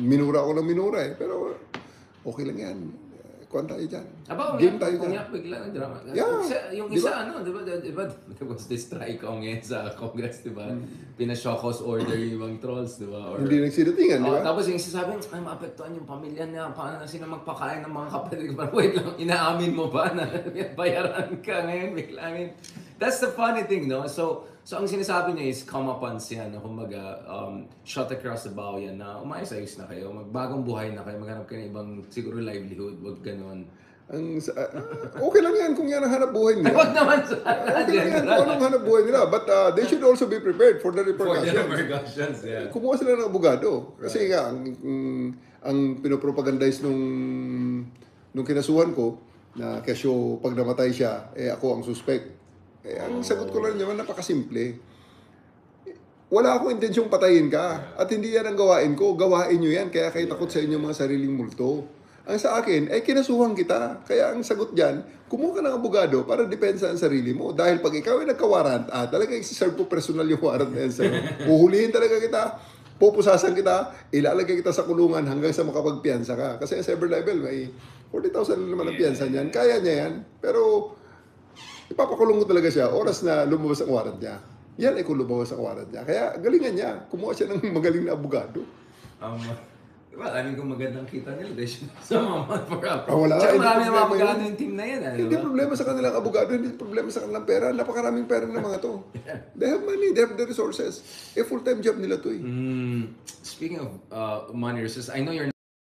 Minura ako ng minura eh. Pero okay lang yan. Kuhan tayo dyan. Aba, Game tayo dyan. umiyak bigla ng drama. Yeah. Yung Di isa, ano, di ba, there was this strike ngayon sa Congress, di ba? Pina-shock house order yung ibang trolls, di ba? Or, Hindi nagsidatingan, di ba? Tapos yung isa sabi, ay, maapektuhan yung pamilya niya, paano na sila magpakain ng mga kapatid? Wait lang, inaamin mo ba na bayaran ka ngayon? Bigla, I mean, that's the funny thing, no? So ang sinasabi niya is comeuppance yan, no? Kumbaga, shot across the bow yan, na umayos-ayos na kayo, magbagong buhay na kayo, maghanap kayo ng ibang siguro livelihood, wag ganon. Okay lang yan kung yan ang hanap buhay nila. Wag naman sana. Okay lang yan kung anong hanap buhay nila. But they should also be prepared for the For the repercussions. repercussions, yeah. Kumuha sila ng abogado. Kasi nga, ang pinopropagandize nung kinasuhan ko, na kesyo pag namatay siya, ako ang suspect. Ang sagot ko lang naman, napakasimple. Wala akong intensyong patayin ka. At hindi yan ang gawain ko. Gawain nyo yan. Kaya kayo takot sa inyong mga sariling multo. Ang sa akin, kinasuhan kita. Kaya ang sagot dyan, kumuha ka ng abogado para depensa ang sarili mo. Dahil pag ikaw ay nagka-warrant, talaga isi-serve po personal yung warrant na yan sa'yo. Uhulihin talaga kita, pupusasan kita, ilalagay kita sa kulungan hanggang sa makapagpiyansa ka. Kasi sa cyber libel, may 40,000 na naman ang piyansa niyan. Kaya niya yan. Pero ipapakulong mo talaga siya oras na lumabas ang warrant niya. Yan ay kung lumabas ang warrant niya. Kaya galingan niya. Kumuha siya ng magaling na abogado. Diba, alam kong magandang kita nila dahil sa mga for up. Wala. Tsaka marami na mga maganda yung team na yan. Hindi problema sa kanilang abogado, hindi problema sa kanilang pera. Napakaraming pera ng mga to. They have money, they have the resources. Full-time job nila to eh. Speaking of money resources, I know you're